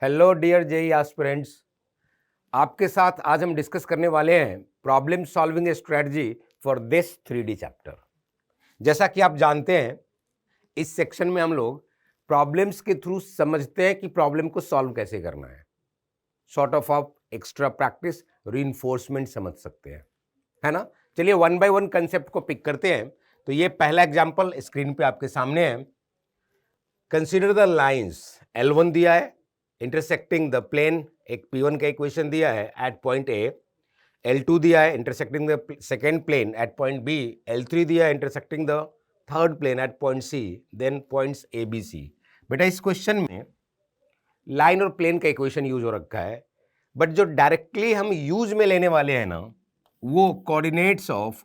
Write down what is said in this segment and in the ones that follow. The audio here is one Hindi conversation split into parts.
हेलो डियर जेई एस्पिरेंट्स, आपके साथ आज हम डिस्कस करने वाले हैं problem solving strategy for this 3D chapter. जैसा कि आप जानते हैं, इस सेक्शन में हम लोग प्रॉब्लम्स के थ्रू समझते हैं कि प्रॉब्लम को सॉल्व कैसे करना है। सॉर्ट ऑफ आप एक्स्ट्रा प्रैक्टिस रीइंफोर्समेंट समझ सकते हैं, है ना। चलिए वन बाय वन कंसेप्ट को पिक करते हैं। तो ये पहला एग्जाम्पल स्क्रीन पे आपके सामने है। कंसिडर द लाइंस L1 दिया है इंटरसेक्टिंग द प्लेन, एक P1 का इक्वेशन दिया है एट पॉइंट ए। L2 दिया है intersecting the second plane at point B. L3 दिया है intersecting the third plane at point C, then points A B C. बेटा इस क्वेश्चन में लाइन और प्लेन का इक्वेशन यूज हो रखा है, बट जो डायरेक्टली हम यूज में लेने वाले हैं ना, वो coordinates of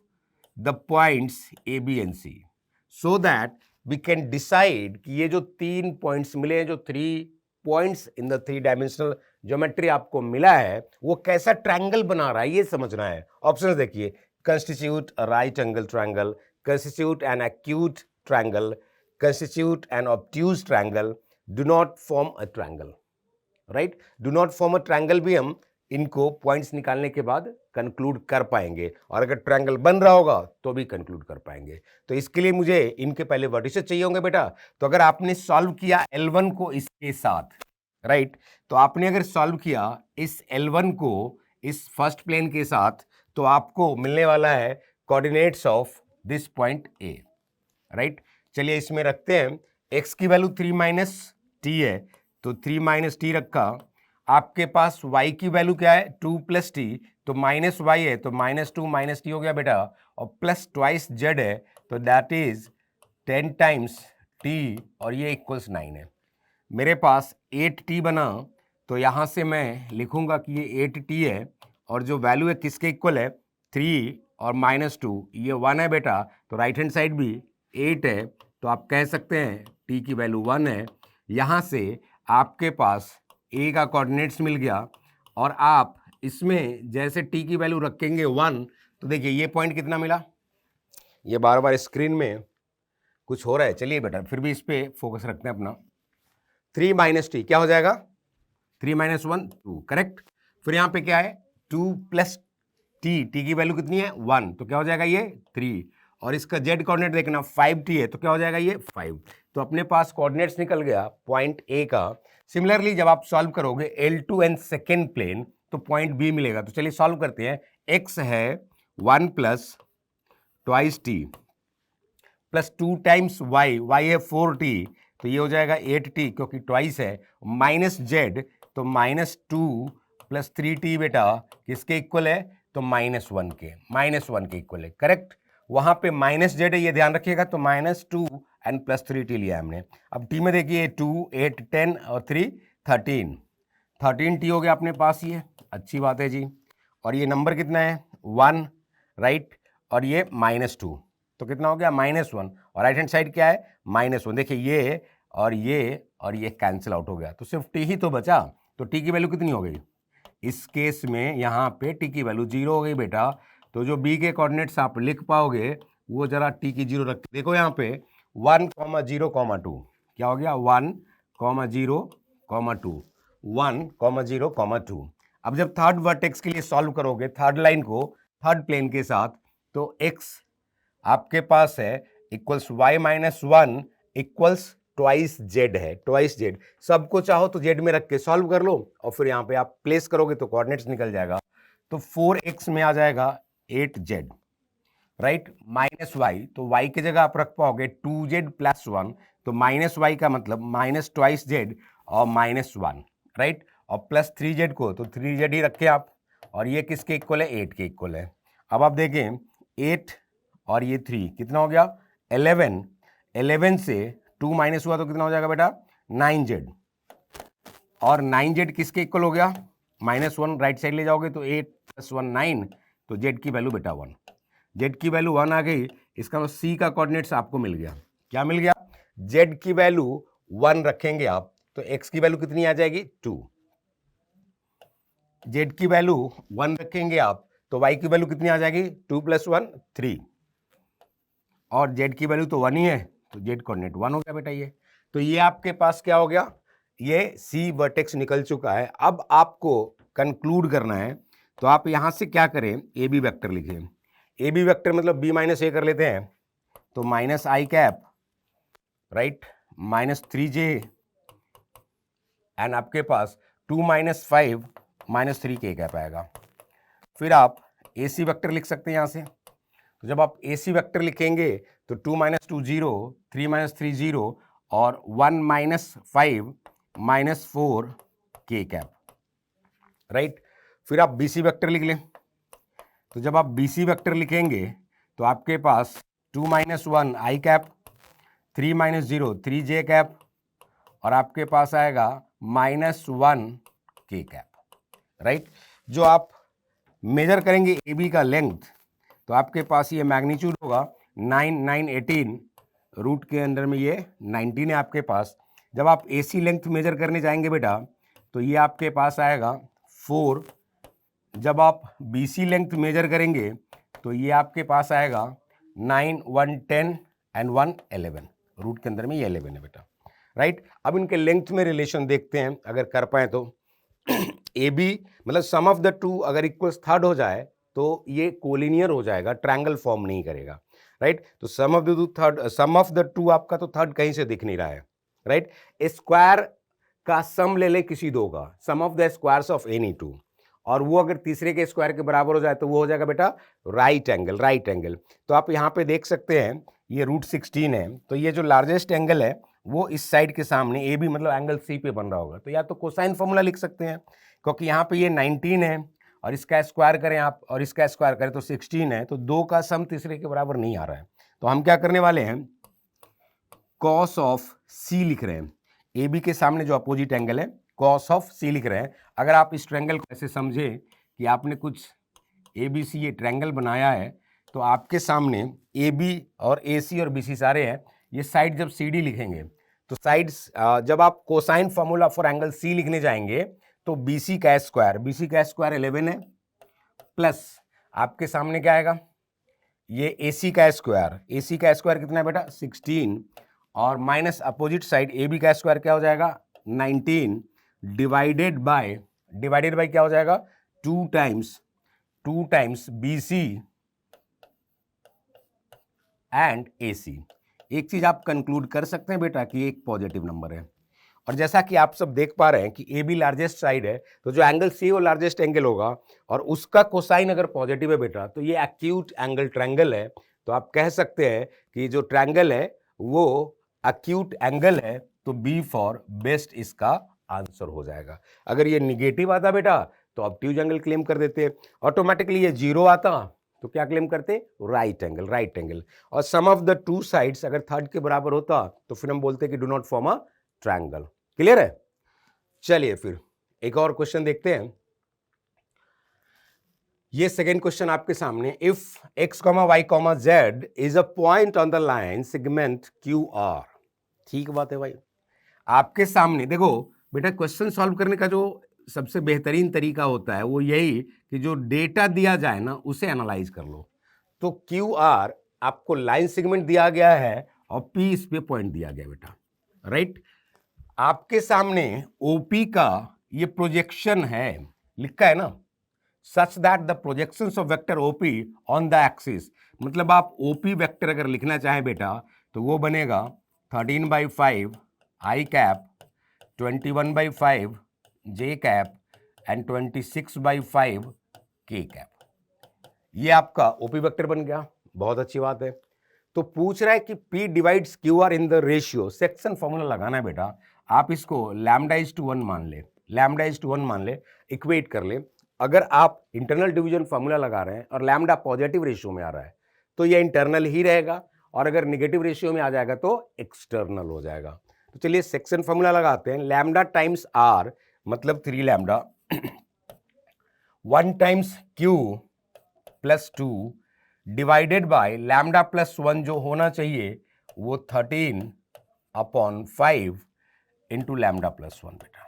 the points A B and C, so that we can decide कि ये जो 3 पॉइंट्स मिले हैं, जो 3 points in the 3 dimensional geometry आपको मिला है, वो कैसा ट्रायंगल बना रहा है ये समझना है। ऑप्शंस देखिए, constitute a right angle triangle, constitute an acute triangle, constitute an obtuse triangle, do not form a triangle. Right, do not form a triangle भी हम इनको पॉइंट्स निकालने के बाद कंक्लूड कर पाएंगे, और अगर ट्रायंगल बन रहा होगा तो भी कंक्लूड कर पाएंगे। तो इसके लिए मुझे इनके पहले वर्टिसेस चाहिए होंगे बेटा। तो अगर आपने सॉल्व किया L1 को इसके साथ, राइट, तो आपने अगर सॉल्व किया इस L1 को इस फर्स्ट प्लेन के साथ, तो आपको मिलने वाला है coordinates of this point A. Right, चलिए इसमें रखते हैं x की वैल्यू 3 माइनस टी है, तो 3 माइनस टी रखा। आपके पास y की वैल्यू क्या है, 2 प्लस टी, तो माइनस वाई है, तो -2 माइनस टी हो गया बेटा, और प्लस ट्वाइस जेड है, तो दैट इज 10 टाइम्स टी, और ये इक्वल्स 9 है। मेरे पास 8t बना, तो यहाँ से मैं लिखूंगा कि ये 8t है, और जो वैल्यू है किसके इक्वल है, 3 और -2, ये 1 है बेटा, तो राइट हैंड साइड भी 8 है, तो आप कह सकते हैं t की वैल्यू 1 है। यहाँ से आपके पास a का कोऑर्डिनेट्स मिल गया, और आप इसमें जैसे t की वैल्यू रखेंगे 1, तो देखिए ये पॉइंट कितना मिला। ये बार बार स्क्रीन में कुछ हो रहा है, चलिए बेटा फिर भी इस पर फोकस रखते हैं अपना। 3 माइनस टी क्या हो जाएगा, 3 माइनस 1 2, करेक्ट। फिर यहाँ पे क्या है, 2 प्लस टी, टी की वैल्यू कितनी है 1, तो क्या हो जाएगा ये 3, और इसका जेड कोऑर्डिनेट देखना 5t है, तो क्या हो जाएगा ये 5। तो अपने पास कोऑर्डिनेट्स निकल गया पॉइंट ए का। सिमिलरली जब आप सॉल्व करोगे L2 एंड सेकेंड प्लेन, तो पॉइंट बी मिलेगा। तो चलिए सॉल्व करते हैं। x है 1 plus twice T plus 2 times y, y है 4t, तो ये हो जाएगा 8t क्योंकि ट्वाइस है, माइनस जेड, तो -2 प्लस 3t बेटा किसके इक्वल है, तो -1 के इक्वल है, करेक्ट। वहां पे माइनस जेड है, ये ध्यान रखिएगा, तो -2 एंड प्लस 3t लिया हमने। अब t में देखिए 2 8 10 और 3 13t हो गया अपने पास, ये अच्छी बात है जी। और ये नंबर कितना है 1, राइट, और ये -2, तो कितना हो गया -1, और राइट हैंड साइड क्या है -1। देखिए ये और ये कैंसिल आउट हो गया, तो सिर्फ टी ही तो बचा। तो टी की वैल्यू कितनी हो गई इस केस में, यहाँ पे टी की वैल्यू 0 हो गई बेटा। तो जो बी के कोऑर्डिनेट्स आप लिख पाओगे वो जरा टी की 0 रख के देखो। यहाँ पे 1, 0, 2 क्या हो गया, 1, 0, 2, 1, 0, 2। अब जब थर्ड वर्टेक्स के लिए सॉल्व करोगे थर्ड लाइन को थर्ड प्लेन के साथ, तो x आपके पास है equals y minus 1 equals twice Z है, ट्वाइस जेड। सबको चाहो तो जेड में रख के सॉल्व कर लो, और फिर यहाँ पे आप प्लेस करोगे तो कोऑर्डिनेट्स निकल जाएगा। तो 4x में आ जाएगा 8z, राइट, माइनस वाई, तो y की जगह आप रख पाओगे 2z प्लस 1, तो माइनस वाई का मतलब माइनस ट्वाइस जेड और -1, राइट, और प्लस 3z को तो 3z ही रखे आप, और ये किसके इक्वल है 8 के इक्वल है। अब आप देखें 8 और ये 3 कितना हो गया 11, 11 से 2 माइनस हुआ तो कितना हो जाएगा बेटा 9z, और 9z किसके इक्वल हो गया -1, राइट साइड ले जाओगे तो 8 + 1 9, तो z की वैल्यू बेटा 1, z की वैल्यू 1 आ गई। इसका मतलब c का कोऑर्डिनेट्स आपको मिल गया। क्या मिल गया, z की वैल्यू 1 रखेंगे आप, तो x की वैल्यू कितनी आ जाएगी 2, z की वैल्यू 1 रखेंगे आप, तो y की वैल्यू कितनी आ जाएगी 2 + 1 3, और z की वैल्यू तो 1 ही है, तो z कोऑर्डिनेट 1 हो गया बेटा ये। तो ये आपके पास क्या हो गया, ये सी वर्टेक्स निकल चुका है। अब आपको कंक्लूड करना है, तो आप यहां से क्या करें, ए बी वैक्टर लिखें। ए बी वैक्टर मतलब बी माइनस ए कर लेते हैं, तो minus I cap, right, minus 3j and आपके पास 2 माइनस 5 माइनस 3k कैप आएगा। फिर आप ए सी वैक्टर लिख सकते हैं यहां से। तो जब आप ए सी वैक्टर लिखेंगे तो 2 माइनस 2 0, 3 माइनस 3 0 और 1 minus 5 minus 4k cap, right. फिर आप बी सी वैक्टर लिख लें। तो जब आप बी सी वैक्टर लिखेंगे तो आपके पास 2 माइनस 1 आई कैप, 3 माइनस 0 3j कैप और आपके पास आएगा माइनस 1k कैप, राइट। जो आप मेजर करेंगे ए बी का लेंथ, तो आपके पास ये मैग्नीट्यूड होगा 9 9 18, रूट के अंदर में ये 19 है आपके पास। जब आप ए सी लेंथ मेजर करने जाएंगे बेटा, तो ये आपके पास आएगा 4। जब आप बी सी लेंथ मेजर करेंगे तो ये आपके पास आएगा 9 1 10 एंड 1 11, रूट के अंदर में ये 11 है बेटा, राइट। अब इनके लेंथ में रिलेशन देखते हैं, अगर कर पाए तो। ए बी मतलब सम ऑफ द टू अगर इक्वल्स थर्ड हो जाए तो ये कोलिनियर हो जाएगा, ट्रायंगल फॉर्म नहीं करेगा, राइट। तो sum of the two third, sum of the two आपका तो थर्ड कहीं से दिख नहीं रहा है, राइट। स्क्वायर का सम ले ले किसी दो का, sum of the squares of any two, और वो अगर तीसरे के स्क्वायर के बराबर हो जाए तो वो हो जाएगा बेटा राइट एंगल, राइट एंगल। तो आप यहाँ पे देख सकते हैं ये रूट 16 है, तो ये जो लार्जेस्ट एंगल है वो इस साइड के सामने ए बी मतलब एंगल सी पे बन रहा होगा। तो या तो कोसाइन फॉर्मूला लिख सकते हैं, क्योंकि यहाँ पे ये 19 है और इसका स्क्वायर करें आप और इसका स्क्वायर करें तो 16 है, तो दो का सम तीसरे के बराबर नहीं आ रहा है। तो हम क्या करने वाले हैं, कॉस ऑफ सी लिख रहे हैं। ए बी के सामने जो अपोजिट एंगल है कॉस ऑफ सी लिख रहे हैं। अगर आप इस ट्रायंगल को ऐसे समझे कि आपने कुछ ए बी सी ये ट्रायंगल बनाया है, तो आपके सामने ए बी और ए सी और बी सी सारे हैं, ये साइड जब सी डी लिखेंगे तो साइड्स, जब आप cosine formula for angle C लिखने जाएंगे तो बी सी का स्क्वायर 11 है, प्लस आपके सामने क्या आएगा, ये ए सी का स्क्वायर कितना है बेटा 16, और minus opposite side A B का स्क्वायर क्या हो जाएगा 19, डिवाइडेड बाय क्या हो जाएगा 2 टाइम्स बी सी एंड ए सी। एक चीज आप कंक्लूड कर सकते हैं बेटा कि एक पॉजिटिव नंबर है, और जैसा कि आप सब देख पा रहे हैं कि ए बी लार्जेस्ट साइड है, तो जो एंगल सी वो लार्जेस्ट एंगल होगा, और उसका कोसाइन अगर पॉजिटिव है बेटा तो ये एक्यूट एंगल ट्रायंगल है। तो आप कह सकते हैं कि जो ट्रायंगल है वो एक्यूट एंगल है, तो बी फॉर बेस्ट इसका आंसर हो जाएगा। अगर ये निगेटिव आता बेटा तो ऑब्ट्यूज एंगल क्लेम कर देते, ऑटोमेटिकली ये जीरो आता तो क्या क्लेम करते, राइट एंगल। और सम ऑफ द टू साइड्स अगर थर्ड के बराबर होता तो फिर हम बोलते कि do not form a triangle. Clear है? चलिए फिर एक और क्वेश्चन देखते हैं। ये सेकेंड क्वेश्चन आपके सामने, if x, y, z is a point on the line segment QR। ठीक बात है भाई, आपके सामने देखो बेटा, क्वेश्चन सॉल्व करने का जो सबसे बेहतरीन तरीका होता है वो यही कि जो डेटा दिया जाए ना उसे एनालाइज कर लो। तो QR आपको लाइन सेगमेंट दिया गया है और P इस पे पॉइंट दिया गया बेटा, राइट। आपके सामने OP का ये प्रोजेक्शन है, लिखा है ना, such that the projections of vector OP on the axis, मतलब आप OP वेक्टर अगर लिखना चाहें बेटा तो वो बनेगा 13/5 I cap, 21/5 J cap and 26/5 K cap. ये आपका OP वेक्टर बन गया, बहुत अच्छी बात है। तो पूछ रहा है कि P divides QR in the ratio, section formula लगाना है बेटा। आप इसको λ/1 मान ले, इक्वेट कर ले। अगर आप इंटरनल डिवीजन फॉर्मूला लगा रहे हैं और लैम्डा पॉजिटिव रेशियो में आ रहा है तो ये इंटरनल ही रहेगा, और अगर निगेटिव रेशियो में आ जाएगा तो एक्सटर्नल हो जाएगा। तो चलिए सेक्शन फॉर्मूला लगाते हैं। लैम्डा टाइम्स R मतलब 3 lambda, 1 times Q plus 2 divided by lambda plus 1 जो होना चाहिए वो 13/5 इंटू लैम्डा प्लस 1 बेटा,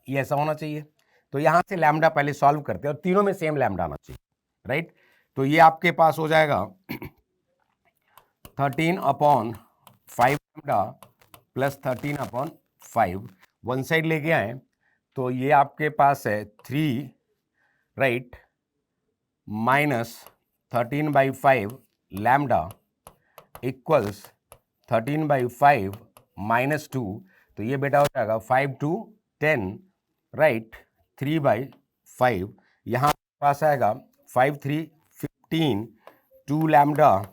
ये ऐसा होना चाहिए। तो यहां से लैम्डा पहले सॉल्व करते हैं और तीनों में सेम लैम्डा आना चाहिए, राइट। तो ये आपके पास हो जाएगा 13/5 लैम्डा प्लस 13/5, वन साइड लेके आए तो ये आपके पास है 3 राइट -13/5 लैम्डा इक्वल्स 13/5 -2, तो ये बेटा हो जाएगा 5 to 10 राइट 3/5। यहाँ पास आएगा 5 3 15 2 lambda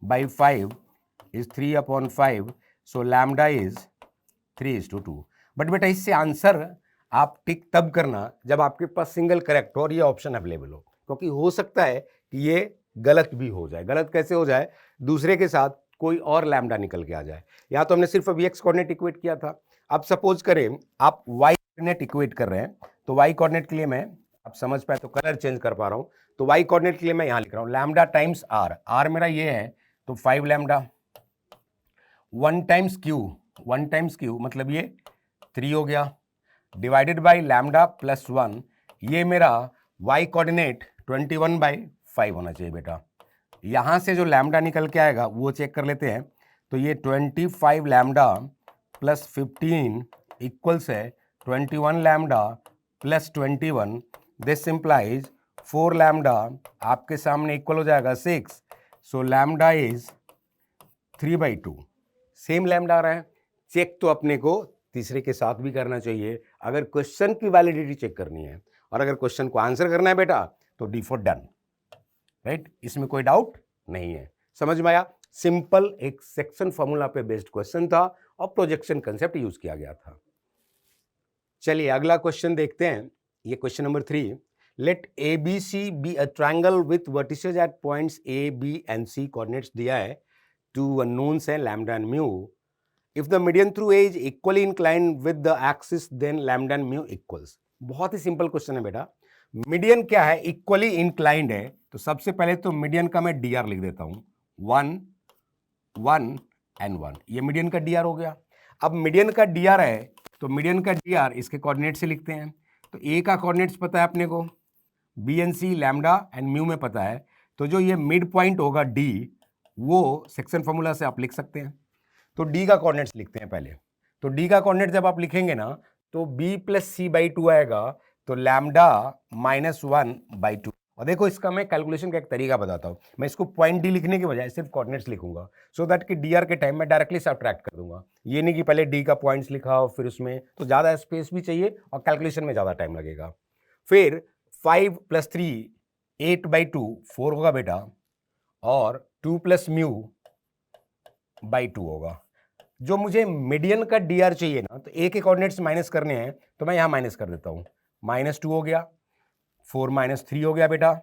by 5 is 3/5, so lambda is 3:2। But बेटा इससे आंसर आप टिक तब करना जब आपके पास सिंगल करेक्ट हो और ये ऑप्शन अवेलेबल हो, क्योंकि हो सकता है कि ये गलत भी हो जाए। गलत कैसे हो जाए? दूसरे के साथ कोई और लैम्डा निकल के आ जाए। यहाँ तो हमने सिर्फ अभी एक्स कोऑर्डिनेट इक्वेट किया था। अब सपोज करें आप वाई कोऑर्डिनेट इक्वेट कर रहे हैं, तो वाई कोऑर्डिनेट के लिए मैं, आप समझ पाए तो कलर चेंज कर पा रहा हूं, तो वाई कोऑर्डिनेट के लिए मैं यहां लिख रहा हूं लैम्डा टाइम्स आर। आर मेरा ये है तो 5 लैम्डा 1 टाइम्स क्यू मतलब ये 3 हो गया, डिवाइडेड बाय लैम्डा प्लस 1, ये मेरा वाई कोऑर्डिनेट 21/5 होना चाहिए बेटा। यहां से जो लैम्डा निकल के आएगा वो चेक कर लेते हैं, तो ये 25 लैम्डा प्लस 15 इक्वल्स है 21 lambda plus 21। This implies 4 lambda आपके सामने इक्वल हो जाएगा 6, so lambda is 3/2। Same lambda आ रहा है। चेक तो अपने को तीसरे के साथ भी करना चाहिए अगर क्वेश्चन की वैलिडिटी चेक करनी है, और अगर क्वेश्चन को आंसर करना है बेटा तो डी फॉर डन, राइट? इसमें कोई डाउट नहीं है। समझ में आया? सिंपल एक सेक्शन फॉर्मूला पे बेस्ड क्वेश्चन था और प्रोजेक्शन कंसेप्ट यूज किया गया था। चलिए अगला क्वेश्चन देखते हैं। ये question number 3। Let ABC be a triangle with vertices at points A, B and C। Coordinates दिया है, 2 अननोन्स हैं lambda and mu. If the median through A is equally inclined with the axis then lambda and mu equals. बहुत ही सिंपल क्वेश्चन है बेटा। मीडियन क्या है? इक्वली इंक्लाइंड है, तो सबसे पहले तो मीडियन का मैं dr लिख देता हूं, 1 1 and 1। ये मीडियन का dr हो गया। अब मीडियन का dr है तो मीडियन का dr इसके कोऑर्डिनेट से लिखते हैं। तो A का कोऑर्डिनेट्स पता है अपने को, B and C lambda and mu में पता है, तो जो ये मिड पॉइंट होगा D वो सेक्शन फॉर्मूला से आप लिख सकते हैं। तो D का कोऑर्डिनेट्स लिखते हैं पहले। तो D का कोऑर्डिनेट जब आप लिखेंगे ना तो B प्लस C/2 आएगा, तो लैम्डा -1/2। और देखो इसका मैं कैलकुलेशन का एक तरीका बताता हूँ। मैं इसको पॉइंट D लिखने के बजाय सिर्फ कोऑर्डिनेट्स लिखूंगा, सो दैट कि dr के टाइम मैं डायरेक्टली सब्ट्रैक्ट कर दूंगा। ये नहीं कि पहले D का पॉइंट्स लिखा और फिर उसमें तो ज़्यादा स्पेस भी चाहिए और कैलकुलेशन में ज़्यादा टाइम लगेगा। फिर 5 + 3 8/2 4 होगा बेटा, और 2 + μ/2 होगा। जो मुझे मीडियन का dr चाहिए ना, तो A के कोऑर्डिनेट्स माइनस करने हैं, तो मैं यहाँ माइनस कर देता हूँ। -2 हो गया, 4 - 3 हो गया बेटा,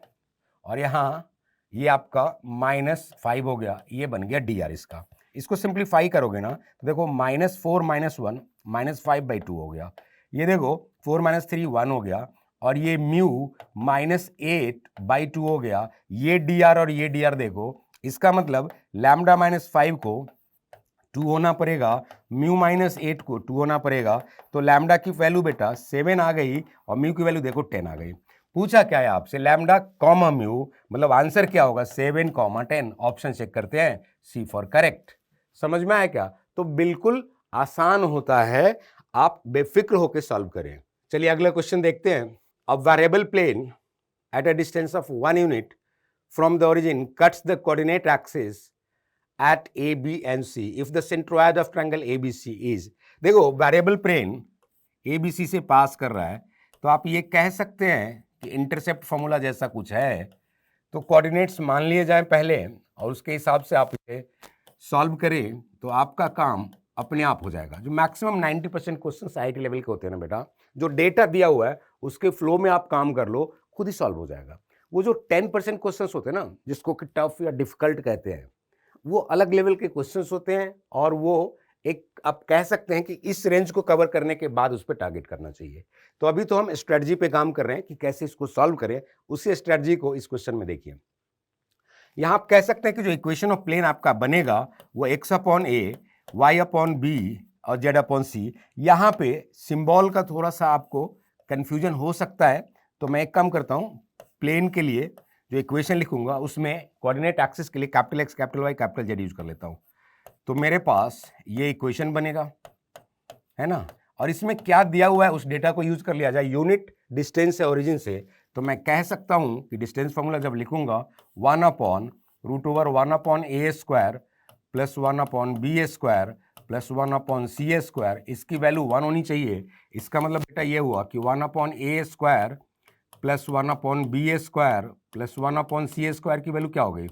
और यहाँ ये आपका -5 हो गया। ये बन गया dr इसका। इसको सिंप्लीफाई करोगे ना तो देखो -4 - 1 -5/2 हो गया। ये देखो 4 - 3 1 हो गया, और ये म्यू -8/2 हो गया। ये dr और ये dr देखो, इसका मतलब लैम्डा -5 को 2 होना पड़ेगा, म्यू -8 को 2 होना पड़ेगा। तो लैम्डा की वैल्यू बेटा 7 आ गई और म्यू की वैल्यू देखो 10 आ गई। पूछा क्या है आपसे? लैम्डा कॉमा म्यू, मतलब आंसर क्या होगा? 7, 10। ऑप्शन चेक करते हैं, सी फॉर करेक्ट। समझ में आया क्या? तो बिल्कुल आसान होता है, आप बेफिक्र होकर सॉल्व करें। चलिए अगला क्वेश्चन देखते हैं। A variable plane at a distance of 1 unit from the origin cuts the coordinate axis at A, B and C if the centroid of triangle ABC is। देखो वेरिएबल प्लेन ABC से पास कर रहा है, तो आप ये कह सकते हैं कि इंटरसेप्ट फॉर्मूला जैसा कुछ है। तो कोऑर्डिनेट्स मान लिए जाएं पहले, और उसके हिसाब से आप इसे सॉल्व करें, तो आपका काम अपने आप हो जाएगा। जो मैक्सिमम 90% क्वेश्चन IIT लेवल के होते हैं ना बेटा, जो डेटा दिया हुआ है उसके फ्लो में आप काम कर लो, खुद ही सॉल्व हो जाएगा। वो जो 10% क्वेश्चन होते हैं ना, जिसको कि टफ या डिफिकल्ट कहते हैं, वो अलग लेवल के क्वेश्चंस होते हैं, और वो एक आप कह सकते हैं कि इस रेंज को कवर करने के बाद उस पर टारगेट करना चाहिए। तो अभी तो हम स्ट्रेटजी पे काम कर रहे हैं कि कैसे इसको सॉल्व करें। उसी स्ट्रेटजी को इस क्वेश्चन में देखिए। यहां आप कह सकते हैं कि जो इक्वेशन ऑफ प्लेन आपका बनेगा वो x/a, y/b और z/c। यहां पे सिंबल का थोड़ा सा आपको कंफ्यूजन हो सकता है, तो मैं एक काम करता हूं, प्लेन के लिए जो इक्वेशन लिखूंगा उसमें कोऑर्डिनेट एक्सिस के लिए X, Y, Z यूज कर लेता हूं। तो मेरे पास ये इक्वेशन बनेगा, है ना, और इसमें क्या दिया हुआ है उस डेटा को यूज कर लिया जाए, यूनिट डिस्टेंस है ओरिजिन से, तो मैं कह सकता हूं कि डिस्टेंस फॉर्मूला जब लिखूंगा 1/√A² plus 1/BA² plus 1/CA², इसकी वैल्यू 1 होनी चाहिए। इसका मतलब बेटा ये हुआ कि 1/A² plus 1/BA² plus 1/CA² की वैल्यू क्या हो गई,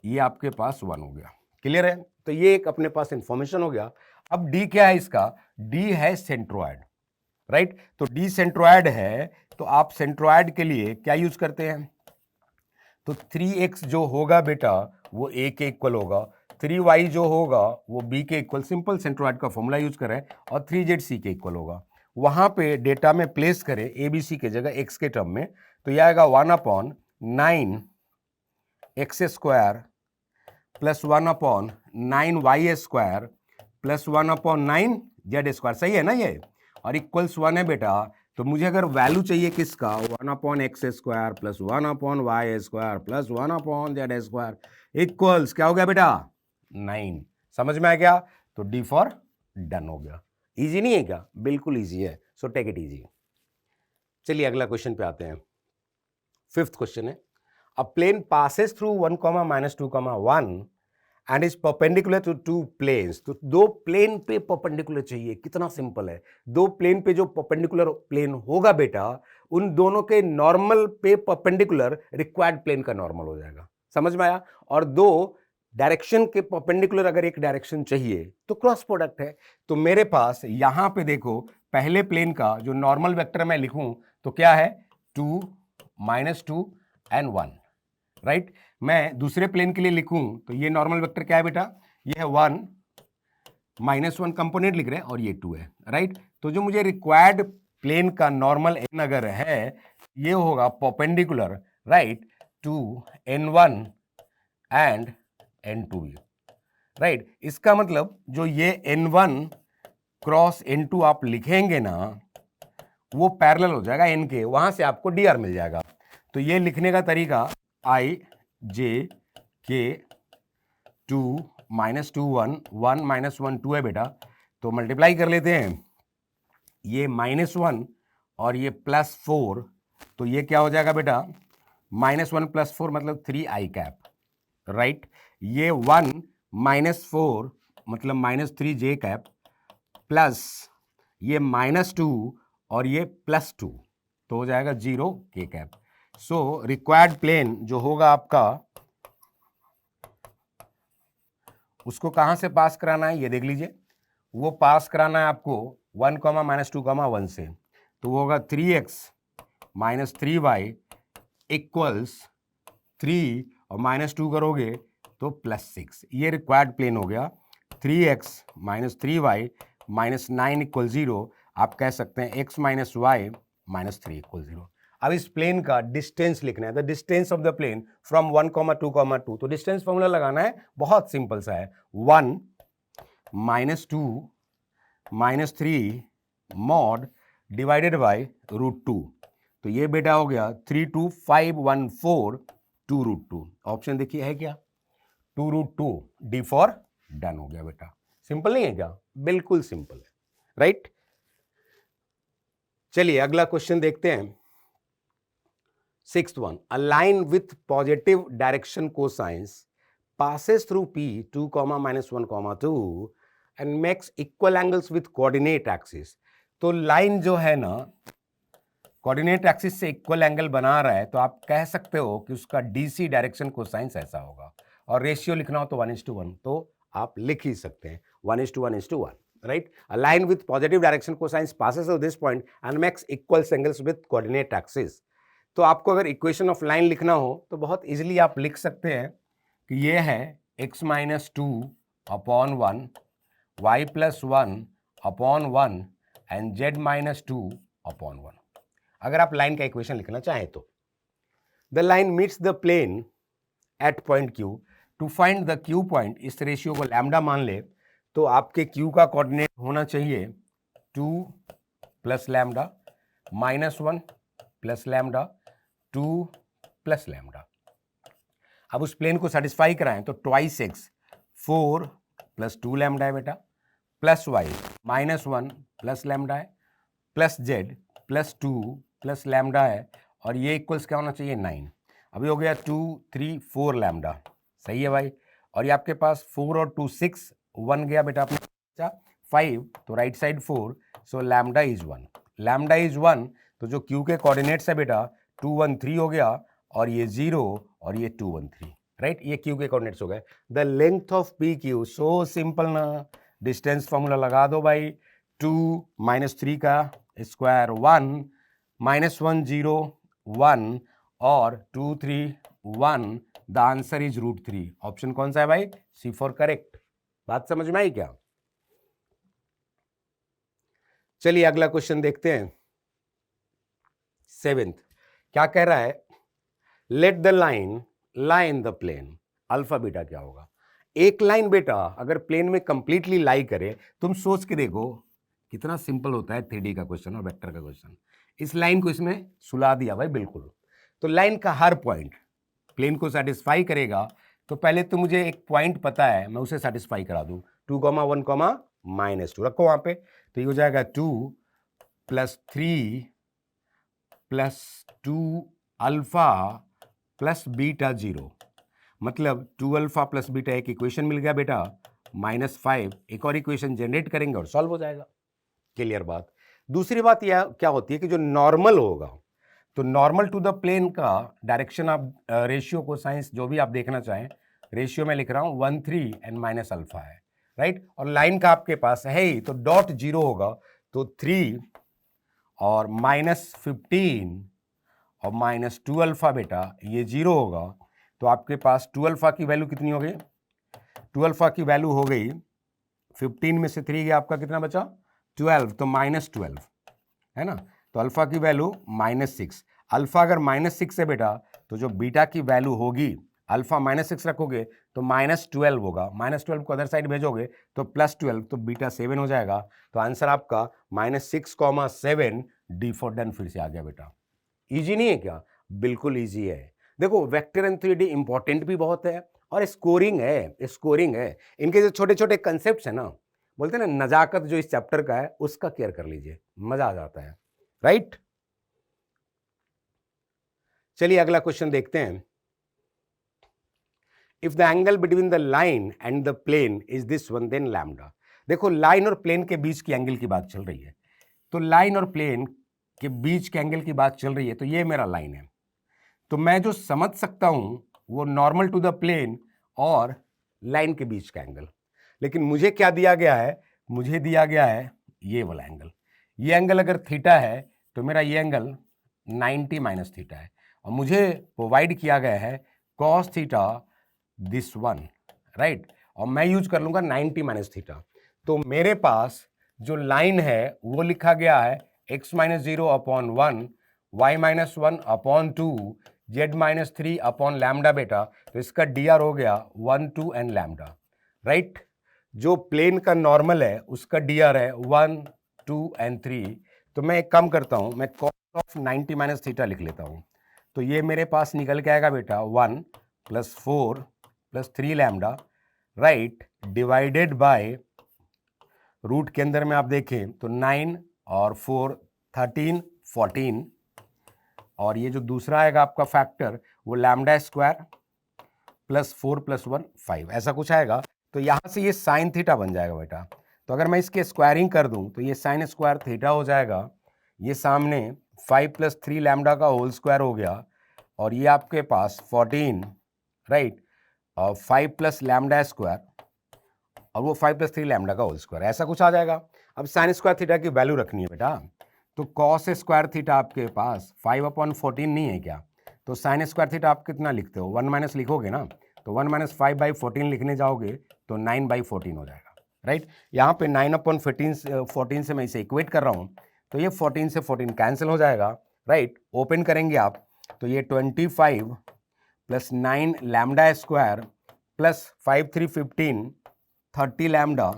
ये आपके पास 1 हो गया। क्लियर है? तो ये एक अपने पास इंफॉर्मेशन हो गया। अब डी क्या है इसका, डी है सेंट्रोइड, राइट। तो डी सेंट्रोइड है, तो आप सेंट्रोइड के लिए क्या यूज करते हैं, तो 3x जो होगा बेटा वो a के इक्वल होगा, 3y जो होगा वो b के इक्वल, सिंपल सेंट्रोइड का फॉर्मूला यूज करें, और 3z c के इक्वल होगा। वहां पे डेटा में प्लेस करें a b c के जगह x के टर्म में, तो यह आएगा 1/9x² plus 1/9y² plus 1/9z², सही है ना ये, और इक्वल्स 1 है बेटा। तो मुझे अगर वैल्यू चाहिए किसका, 1/x² plus 1/y² plus 1/z² equals क्या हो गया बेटा, 9। समझ में आ गया? तो डी फॉर डन हो गया। इजी नहीं है क्या? बिल्कुल इजी है, सो टेक इट इजी। चलिए अगला क्वेश्चन पे आते हैं। 5th क्वेश्चन है, a plane passes through 1, -2, 1 and is perpendicular to 2 planes. तो दो प्लेन पे परपेंडिकुलर चाहिए, कितना सिंपल है। दो प्लेन पे जो परपेंडिकुलर प्लेन होगा बेटा, उन दोनों के नॉर्मल पे परपेंडिकुलर रिक्वायर्ड प्लेन का नॉर्मल हो जाएगा। समझ में आया? और दो डायरेक्शन के परपेंडिकुलर अगर एक डायरेक्शन चाहिए तो क्रॉस प्रोडक्ट है। तो मेरे पास यहां पे देखो, पहले प्लेन का जो नॉर्मल वेक्टर मैं लिखूं तो क्या है, 2, -2 एंड 1, राइट। मैं दूसरे प्लेन के लिए लिखूं तो ये नॉर्मल वेक्टर क्या है बेटा, ये है 1, -1 कंपोनेंट लिख रहे हैं, और ये 2 है, राइट। तो जो मुझे रिक्वायर्ड प्लेन का नॉर्मल n अगर है, ये होगा perpendicular, right, to n1 and n2 भी, राइट। इसका मतलब जो ये n1 क्रॉस n2 आप लिखेंगे ना, वो पैरेलल हो जाएगा n के, वहां से आपको dr मिल जाएगा। तो ये लिखने का तरीका i j k 2 -2 1 1 -1 2 है बेटा। तो मल्टीप्लाई कर लेते हैं, ये -1 और ये +4, तो ये क्या हो जाएगा बेटा, -1 +4 मतलब 3i कैप, राइट। ये 1 -4 मतलब -3j कैप प्लस ये -2 और ये +2, तो हो जाएगा 0k cap. So required plane जो होगा आपका, उसको कहां से पास कराना है ये देख लीजिए। वो पास कराना है आपको 1, -2, 1 से, तो वो होगा 3x - 3y इक्वल्स 3 और -2 करोगे तो +6। ये रिक्वायर्ड प्लेन हो गया। 3x - 3y - 9 = 0। आप कह सकते हैं x - y - 3 = 0। अब इस प्लेन का डिस्टेंस लिखना है, the distance of the plane from 1, 2, 2। तो डिस्टेंस फॉर्मूला लगाना है, बहुत सिंपल सा है, 1 -2 -3 mod डिवाइडेड बाय √2। तो ये बेटा हो गया 32514 2√2। ऑप्शन देखिए है क्या, 2√2, डी फॉर डन हो गया बेटा। सिंपल नहीं है क्या? बिल्कुल सिंपल है, राइट। चलिए अगला क्वेश्चन देखते हैं। 6th one, a line with positive direction cosines passes through P 2, -1, 2 and makes equal angles with coordinate axis। तो लाइन जो है ना कोऑर्डिनेट एक्सिस से इक्वल एंगल बना रहा है, तो आप कह सकते हो कि उसका डीसी डायरेक्शन कोसाइंस ऐसा होगा। और रेशियो लिखना हो तो 1:1, तो आप लिख ही सकते हैं 1:1:1, right. A line with positive direction cosines passes through this point and makes equal angles with coordinate axis. तो आपको अगर इक्वेशन ऑफ लाइन लिखना हो तो बहुत इजीली आप लिख सकते हैं कि ये है x - 2/1 y + 1/1 एंड z - 2/1। अगर आप लाइन का इक्वेशन लिखना चाहें तो the line meets the plane at point Q। To find the Q point, इस रेशियो को लैम्डा मान ले, तो आपके Q का कोऑर्डिनेट होना चाहिए 2 + लैम्डा -1 + लैम्डा 2 + लैम्डा। अब उस प्लेन को सेटिस्फाई कराएं तो 2x 4 + 2 लैम्डा है बेटा, प्लस वाई -1 प्लस लैम्डा है, plus Z plus 2 plus lambda है, और ये इक्वल्स क्या होना चाहिए 9। अभी हो गया 2 3 4 लैम्डा, सही है भाई। और ये आपके पास 4 और 2 6, 1 गया बेटा अपना 5, तो right side 4, so lambda is 1। Lambda is 1, तो जो क्यू के कोऑर्डिनेट्स है बेटा 2 1 3 हो गया, और ये 0 और ये 2 1 3, राइट, ये क्यू के कोऑर्डिनेट्स हो गए। The length of P Q, so simple ना, डिस्टेंस फॉर्मूला लगा दो भाई, 2 -3 का स्क्वायर 1 -1 0 1 और 2 3 1, द आंसर इज √3। ऑप्शन कौन सा है भाई? सी फॉर करेक्ट। बात समझ में आई क्या? चलिए अगला क्वेश्चन देखते हैं। 7th क्या कह रहा है? Let the line lie in the plane, alpha beta क्या होगा? एक लाइन बेटा अगर प्लेन में कंप्लीटली लाई करे, तुम सोच के देखो कितना सिंपल होता है 3D का क्वेश्चन और वेक्टर का क्वेश्चन। इस लाइन को इसमें सुला दिया भाई बिल्कुल। तो लाइन का हर पॉइंट प्लेन को सेटिस्फाई करेगा, तो पहले तो मुझे एक पॉइंट पता है, मैं उसे सेटिस्फाई करा दूं। 2, 1, -2 रखो वहां पे, तो ये हो जाएगा 2 + 3 + 2 अल्फा + बीटा 0, मतलब 2 अल्फा + बीटा, एक इक्वेशन मिल गया बेटा, -5, एक और इक्वेशन जनरेट करेंगे और सॉल्व हो जाएगा। क्लियर बात। दूसरी बात यह क्या होती है कि जो नॉर्मल होगा, तो नॉर्मल टू द प्लेन का डायरेक्शन आप रेशियो को साइंस जो भी आप देखना चाहें, रेशियो में लिख रहा हूं 1 3 एंड माइनस अल्फा है, राइट। और लाइन का आपके पास है ही, तो डॉट 0 होगा, तो 3 और -15 और -2 अल्फा बेटा ये 0 होगा, तो आपके पास 2 अल्फा की वैल्यू कितनी हो गई? 2 अल्फा की वैल्यू हो गई 15 में से 3 गया, आपका कितना बचा? 12, तो -12 है ना। तो अल्फा की वैल्यू -6। अल्फा अगर -6 है बेटा, तो जो बीटा की वैल्यू होगी, अल्फा -6 रखोगे तो -12 होगा, -12 को अदर साइड भेजोगे तो +12, तो बीटा 7 हो जाएगा। तो आंसर आपका -6, 7, डी फॉर डन फिर से आ गया बेटा। इजी नहीं है क्या? बिल्कुल इजी है। देखो वेक्टर एंड 3D इंपॉर्टेंट भी बहुत है और स्कोरिंग है, स्कोरिंग है। इनके जो छोटे छोटे कंसेप्ट है ना, बोलते हैं ना, नजाकत जो इस चैप्टर का है उसका केयर कर लीजिए, मजा आ जाता है, राइट। चलिए अगला क्वेश्चन देखते हैं। If the angle between the line and the plane is this one, then lambda. देखो लाइन और प्लेन के बीच की एंगल की बात चल रही है, तो लाइन और प्लेन के बीच के एंगल की बात चल रही है, तो ये मेरा लाइन है। तो मैं जो समझ सकता हूं वो नॉर्मल टू द प्लेन और लाइन के बीच का एंगल। लेकिन मुझे क्या दिया गया है? मुझे दिया गया है ये वाला एंगल। ये एंगल अगर थीटा है तो मेरा ये एंगल 90 माइनस थीटा है, और मुझे प्रोवाइड किया गया है cos theta this one, right. और मैं यूज कर लूंगा 90 माइनस थीटा। तो मेरे पास जो लाइन है वो लिखा गया है x - 0/1, y - 1/2, z - 3 लैम्डा बेटा। तो इसका dr हो गया 1 2 एंड लैम्डा, राइट। जो प्लेन का नॉर्मल है उसका dr है 1 2 एंड 3। तो मैं एक काम करता हूं, मैं cos ऑफ 90 माइनस थीटा लिख लेता हूं। तो ये मेरे पास निकल के आएगा बेटा 1 + 4 + 3 lambda, right, divided by root के अंदर में आप देखें तो 9 और 4 13 14, और ये जो दूसरा आएगा आपका फैक्टर वो लैम्डा स्क्वायर +4 + 1 5, ऐसा कुछ आएगा। तो यहाँ से ये साइन थीटा बन जाएगा बेटा। तो अगर मैं इसके स्क्वायरिंग कर दूं तो ये साइन स्क्वायर थीटा हो जाएगा, ये सामने 5 + 3 लैम्डा का होल स्क्वायर हो गया, और ये आपके पास 14, राइट, और 5 + लैम्डा स्क्वायर, और वो 5 + 3 लैम्डा का होल स्क्वायर, ऐसा कुछ आ जाएगा। अब साइन स्क्वायर थीटा की वैल्यू रखनी है बेटा, तो कॉस स्क्वायर थीटा आपके पास 5/14 नहीं है क्या? तो साइन स्क्वायर थीटा आप कितना लिखते हो? 1 माइनस लिखोगे ना, तो 1 - 5/14 लिखने जाओगे तो 9/14 हो जाएगा, राइट। यहाँ पे 9/14 से मैं इसे इक्वेट कर रहा हूँ, तो ये 14 से 14 कैंसिल हो जाएगा, राइट। ओपन करेंगे आप तो ये 25 + 9 lambda square + 5 3 15 30 lambda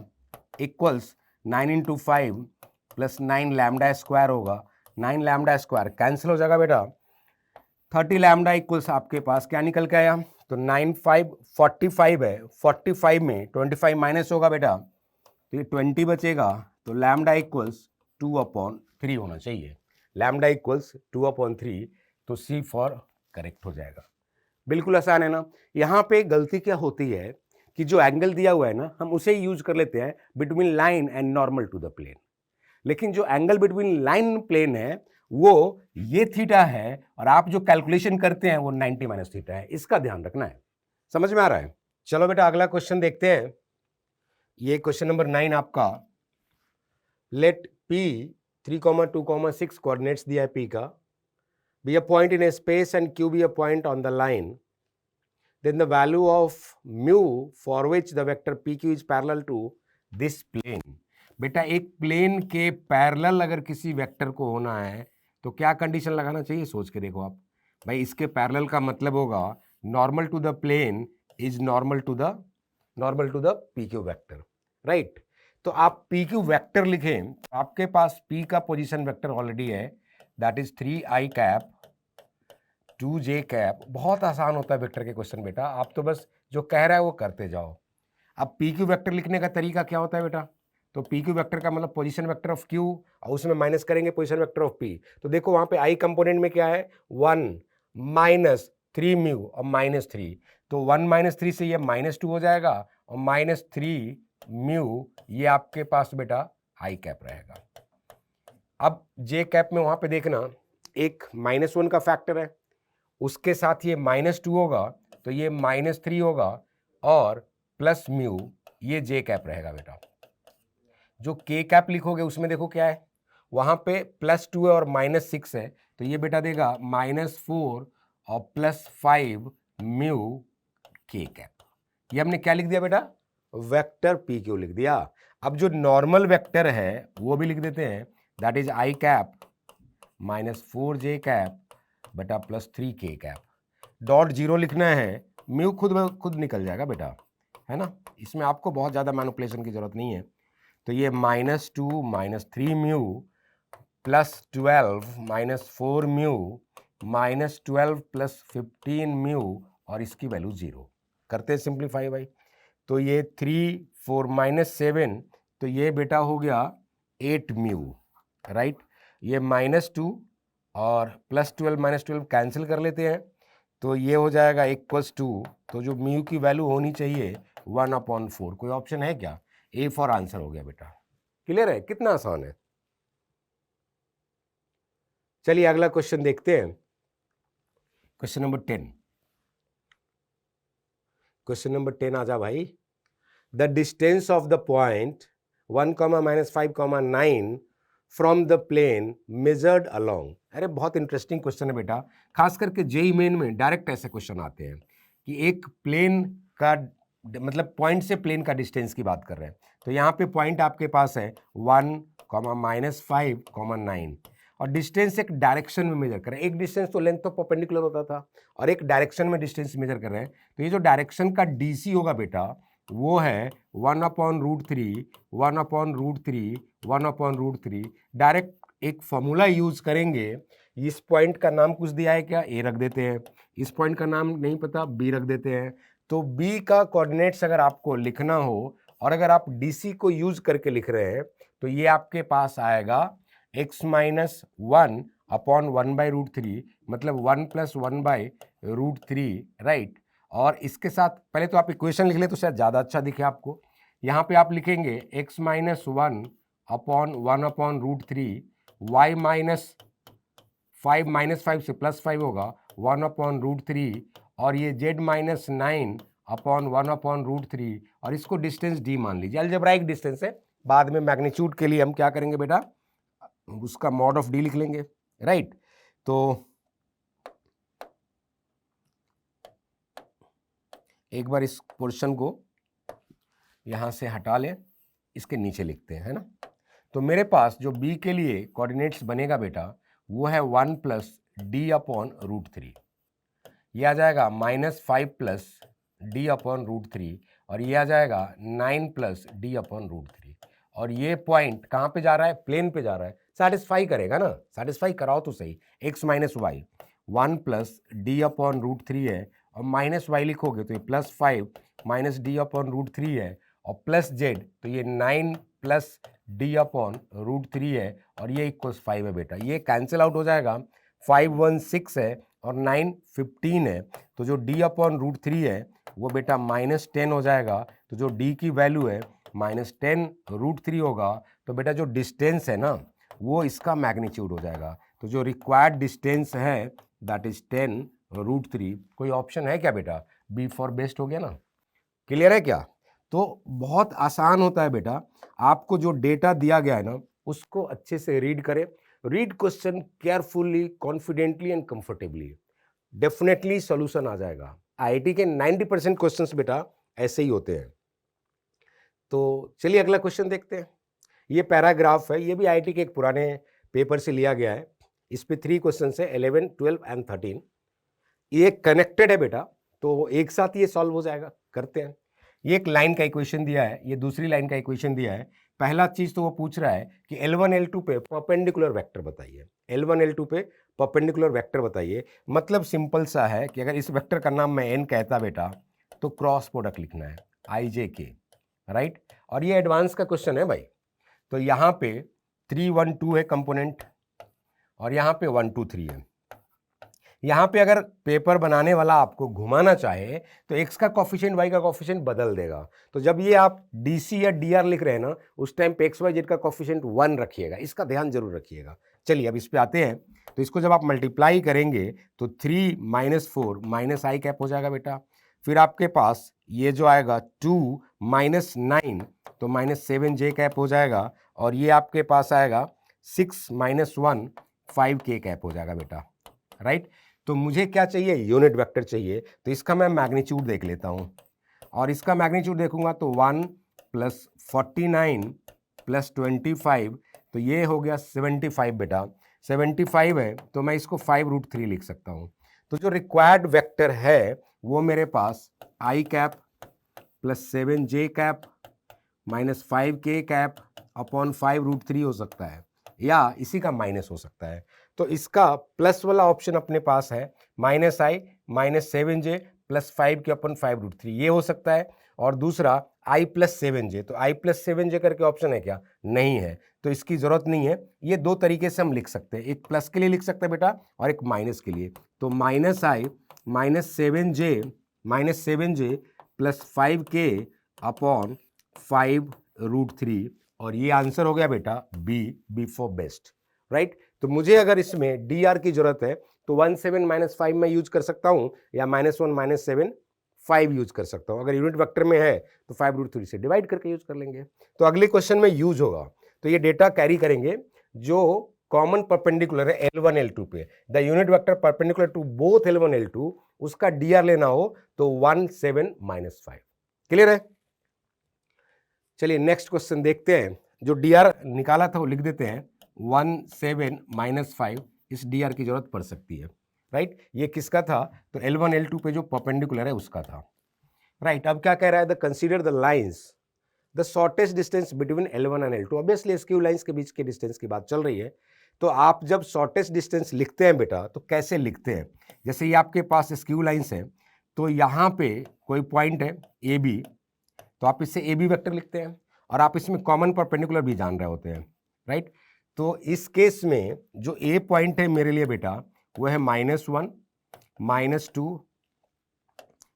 equals 9 × 5 + 9 lambda square होगा, 9 लैम्डा स्क्वायर कैंसिल हो जाएगा बेटा। 30 लैम्डा इक्वल्स आपके पास क्या निकल के आया? तो 9 5 45 है, 45 में 25 माइनस होगा बेटा, तो ये 20 बचेगा, तो लैम्डा इक्वल्स 2/3 होना चाहिए, लैम्डा इक्वल्स 2/3, तो सी फॉर करेक्ट हो जाएगा। बिल्कुल आसान है ना। यहाँ पे गलती क्या होती है कि जो एंगल दिया हुआ है ना, हम उसे ही यूज कर लेते हैं between line and normal to the plane, लेकिन जो angle between line and plane है वो ये थीटा है, और आप जो कैलकुलेशन करते हैं वो 90 माइनस थीटा है, इसका ध्यान रखना है। समझ में आ रहा है? चलो बेटा अगला क्वेश्चन देखते हैं। ये क्वेश्चन नंबर 9 आपका, लेट P 3,2,6 कोऑर्डिनेट्स दिया है P का, be a point in A space and Q be a point on the line, then the value of mu for which the vector PQ is parallel to this plane। बेटा एक प्लेन के पैरेलल अगर किसी वेक्टर को होना है तो क्या कंडीशन लगाना चाहिए, सोच के देखो आप भाई। इसके पैरेलल का मतलब होगा normal to the plane is normal to the PQ vector, right. तो आप PQ वेक्टर लिखें, आपके पास P का पोजीशन वेक्टर ऑलरेडी है, that is 3i cap 2j cap. बहुत आसान होता है वेक्टर के क्वेश्चन बेटा, आप तो बस जो कह रहा है वो करते जाओ। अब PQ वेक्टर लिखने का तरीका क्या होता है बेटा, तो PQ वेक्टर का मतलब पोजीशन वेक्टर ऑफ Q और उसमें माइनस करेंगे पोजीशन वेक्टर ऑफ P। तो देखो वहां पे I कंपोनेंट में क्या है, 1 माइनस 3 म्यू और -3, तो 1 - 3 से ये -2 हो जाएगा और -3 म्यू ये आपके पास बेटा I कैप रहेगा। अब J कैप में वहां पे देखना एक -1 का फैक्टर है, उसके साथ ये -2 होगा, तो ये -3 होगा और प्लस म्यू ये J कैप रहेगा बेटा। जो K कैप लिखोगे उसमें देखो क्या है, वहां पे +2 है और -6 है, तो ये बेटा देगा -4 और +5 म्यू K कैप। ये हमने क्या लिख दिया बेटा, वेक्टर PQ लिख दिया। अब जो नॉर्मल वेक्टर है वो भी लिख देते हैं, that is I cap -4J cap बेटा +3K कैप। डॉट 0 लिखना है, म्यू खुद निकल जाएगा बेटा, है ना। इसमें आपको बहुत ज़्यादा मैनिपुलेशन की जरूरत नहीं है। तो ये -2 -3 म्यू +12 -4 म्यू -12 +15 म्यू और इसकी वैल्यू 0 करते हैं सिंप्लीफाई भाई। तो ये 3 4 -7, तो ये बेटा हो गया 8 म्यू, राइट। ये -2 और +12 -12 कैंसिल कर लेते हैं, तो ये हो जाएगा इक्वल्स टू, तो जो म्यू की वैल्यू होनी चाहिए 1/4। कोई ऑप्शन है क्या, ए फॉर आंसर हो गया बेटा। क्लियर है, कितना आसान है। चलिए अगला क्वेश्चन देखते हैं, क्वेश्चन नंबर 10। क्वेश्चन नंबर 10 आ जा भाई। The distance of the point 1, -5, 9 from the plane measured along. अरे बहुत इंटरेस्टिंग क्वेश्चन है बेटा, खास करके जेईई मेन में डायरेक्ट ऐसे क्वेश्चन आते हैं कि एक प्लेन का मतलब पॉइंट से प्लेन का डिस्टेंस की बात कर रहे हैं। तो यहाँ पे पॉइंट आपके पास है 1, -5, 9 और डिस्टेंस एक डायरेक्शन में मेजर कर रहे हैं। एक डिस्टेंस तो लेंथ तो परपेंडिकुलर होता था और एक डायरेक्शन में डिस्टेंस मेजर कर रहे हैं। तो ये जो डायरेक्शन का DC होगा बेटा वो है 1/√3, 1/√3, 1/√3। डायरेक्ट एक फॉर्मूला यूज करेंगे। इस पॉइंट का नाम कुछ दिया है क्या, ए रख देते हैं। इस पॉइंट का नाम नहीं पता, बी रख देते हैं। तो बी का कोऑर्डिनेट्स अगर आपको लिखना हो और अगर आप DC को यूज करके लिख रहे हैं तो ये आपके पास आएगा x - 1/1/√3, मतलब 1 + 1/√3, राइट। और इसके साथ पहले तो आप इक्वेशन लिख ले तो शायद ज़्यादा अच्छा दिखे आपको। यहाँ पे आप लिखेंगे x - 1/1/√3, y -5 से +5 होगा 1/√3 और ये z - 9/1/√3 और इसको डिस्टेंस d मान लीजिए। अलजेब्राइक डिस्टेंस है, बाद में मैग्नीट्यूड के लिए हम क्या करेंगे बेटा, उसका मॉड ऑफ d लिख लेंगे, राइट। तो एक बार इस पोर्शन को यहाँ से हटा लें, इसके नीचे लिखते हैं, है ना। तो मेरे पास जो b के लिए कोऑर्डिनेट्स बनेगा बेटा वो है 1 + d/√3, ये आ जाएगा -5 + d/√3 और ये आ जाएगा 9 + d/√3। और ये पॉइंट कहाँ पे जा रहा है, प्लेन पे जा रहा है, सेटिस्फाई करेगा ना, सेटिस्फाई कराओ तो सही। x - y 1 + d/√3 है और -y लिखोगे तो ये +5 - d/√3 है और प्लस जेड, तो ये 9 प्लस डी अपॉन रूट 3 है और ये इक्वल्स 5 है बेटा। ये कैंसिल आउट हो जाएगा, 5 1 6 है और 9 15 है, तो जो डी अपॉन रूट 3 है वो बेटा -10 हो जाएगा। तो जो डी की वैल्यू है -10 रूट 3 होगा, तो बेटा जो डिस्टेंस है ना वो इसका मैग्नीट्यूड हो जाएगा। तो जो रिक्वायर्ड डिस्टेंस है दैट इज 10 रूट 3। कोई ऑप्शन है क्या बेटा? बी फॉर बेस्ट हो गया ना। क्लियर है क्या? तो बहुत आसान होता है बेटा, आपको जो डेटा दिया गया है ना उसको अच्छे से रीड करें, read question carefully, confidently and comfortably, definitely solution आ जाएगा। आईआईटी के 90% क्वेश्चंस बेटा ऐसे ही होते हैं। तो चलिए अगला क्वेश्चन देखते हैं। ये पैराग्राफ है, ये भी आईआईटी के एक पुराने पेपर से लिया गया है। इस पे 3 क्वेश्चन है, 11, 12 एंड 13। ये कनेक्टेड है बेटा, तो एक साथ ये सॉल्व हो जाएगा। करते हैं। ये एक लाइन का इक्वेशन दिया है, ये दूसरी लाइन का इक्वेशन दिया है। पहला चीज तो वो पूछ रहा है कि L1 L2 पे परपेंडिकुलर वेक्टर बताइए। L1 L2 पे परपेंडिकुलर वेक्टर बताइए। मतलब सिंपल सा है कि अगर इस वेक्टर का नाम मैं n कहता बेटा, तो क्रॉस प्रोडक्ट लिखना है IJK, राइट। और ये एडवांस का क्वेश्चन है भाई। तो यहाँ पे 3 1 2 है कंपोनेंट और यहाँ पे 1 2 3 है। यहाँ पे अगर पेपर बनाने वाला आपको घुमाना चाहे तो x का कोफिशिएंट y का कोफिशिएंट बदल देगा। तो जब ये आप DC या DR लिख रहे हैं ना, उस टाइम पे x y z का कोफिशिएंट 1 रखिएगा, इसका ध्यान जरूर रखिएगा। चलिए अब इस पे आते हैं। तो इसको जब आप मल्टीप्लाई करेंगे तो 3 - 4 माइनस आई कैप हो जाएगा बेटा। फिर आपके पास ये जो आएगा 2 - 9 तो -7j कैप हो जाएगा। और ये आपके पास आएगा 6 - 1 5k कैप हो जाएगा बेटा, राइट। तो मुझे क्या चाहिए? यूनिट वेक्टर चाहिए। तो इसका मैं मैग्नीट्यूड देख लेता हूं और इसका मैग्नीट्यूड देखूंगा तो 1 + 49 + 25, तो ये हो गया 75 बेटा। 75 है तो मैं इसको 5√3 लिख सकता हूं। तो जो रिक्वायर्ड वेक्टर है वो मेरे पास i cap + 7j cap -5k cap upon 5√3 हो सकता है, या इसी का माइनस हो सकता है। तो इसका प्लस वाला ऑप्शन अपने पास है -i -7j + 5k अपॉन 5√3, ये हो सकता है। और दूसरा i + 7j, तो i + 7j करके ऑप्शन है क्या? नहीं है, तो इसकी जरूरत नहीं है। ये दो तरीके से हम लिख सकते हैं, एक प्लस के लिए लिख सकते हैं बेटा और एक माइनस के लिए। तो -i -7j + 5k अपॉन 5√3, और ये आंसर हो गया बेटा बी फॉर बेस्ट, राइट। तो मुझे अगर इसमें डी आर की जरूरत है तो 1 7 - 5 मैं यूज कर सकता हूं, या -1 - 7 5 यूज कर सकता हूं। अगर यूनिट वेक्टर में है तो 5√3 से डिवाइड करके यूज कर लेंगे। तो अगले क्वेश्चन में यूज होगा। तो ये डेटा कैरी करेंगे जो कॉमन परपेंडिकुलर है L1 L2 पे। The unit vector perpendicular to both L1 L2, उसका डी आर लेना हो तो 1 7 - 5। क्लियर है? चलिए नेक्स्ट क्वेश्चन देखते हैं। जो डी आर निकाला था वो लिख देते हैं, 1 7 - 5। इस डी आर की जरूरत पड़ सकती है, राइट। ये किसका था? तो L1 L2 पे जो परपेंडिकुलर है उसका था, राइट। अब क्या कह रहा है? The consider the lines the shortest distance between L1 and L2। Obviously skew lines के बीच के डिस्टेंस की बात चल रही है। तो आप जब शॉर्टेस्ट डिस्टेंस लिखते हैं बेटा तो कैसे लिखते हैं? जैसे ये आपके पास स्क्यू लाइंस है, तो यहाँ पे कोई पॉइंट है ए बी, तो आप इससे ए बी वेक्टर लिखते हैं और आप इसमें कॉमन परपेंडिकुलर भी जान रहे होते हैं, राइट। तो इस केस में जो ए पॉइंट है मेरे लिए बेटा वो है -1 -2,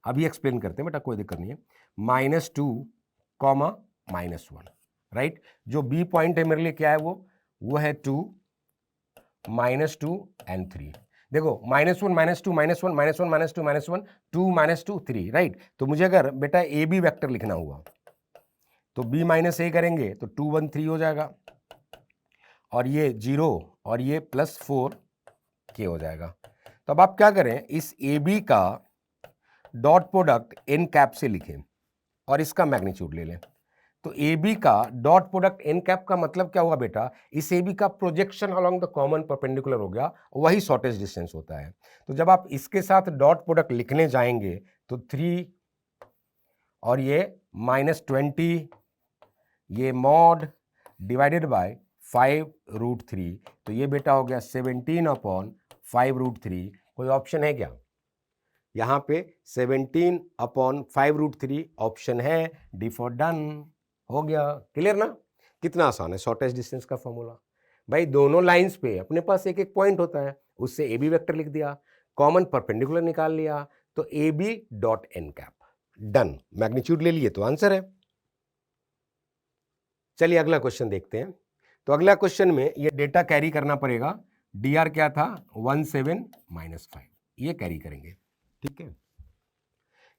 अभी एक्सप्लेन करते हैं बेटा, कोई दिक्कत नहीं है, -2, -1, राइट। जो बी पॉइंट है मेरे लिए क्या है? वो है 2 -2 एंड 3। देखो -1 -2 -1 -1 -2 -1 2 -2 3, राइट। तो मुझे अगर बेटा ए बी वेक्टर लिखना हुआ तो b - a करेंगे तो 2 1 3 हो जाएगा, और ये 0 और ये +4k हो जाएगा। तो अब आप क्या करें, इस ए बी का डॉट प्रोडक्ट n कैप से लिखें और इसका मैग्नीट्यूड ले लें। तो ए बी का डॉट प्रोडक्ट n कैप का मतलब क्या हुआ बेटा? इस ए बी का projection along the common perpendicular हो गया, वही शॉर्टेस्ट डिस्टेंस होता है। तो जब आप इसके साथ डॉट प्रोडक्ट लिखने जाएंगे तो 3 और ये -20, ये मॉड डिवाइडेड बाय 5√3, तो ये बेटा हो गया 17 अपॉन 5√3। कोई ऑप्शन है क्या? यहाँ पे 17/5√3 ऑप्शन है डी फॉर डन। हो गया, क्लियर ना? कितना आसान है शॉर्टेस्ट डिस्टेंस का फॉर्मूला। भाई दोनों लाइंस पे अपने पास एक एक पॉइंट होता है, उससे ए बी वेक्टर लिख दिया, कॉमन परपेंडिकुलर निकाल लिया, तो A B dot N cap, done. Magnitude ले लिए तो आंसर है। चलिए अगला क्वेश्चन देखते हैं। तो अगला क्वेश्चन में ये डेटा कैरी करना पड़ेगा। डी आर क्या था 17 - 5, ये कैरी करेंगे, ठीक है।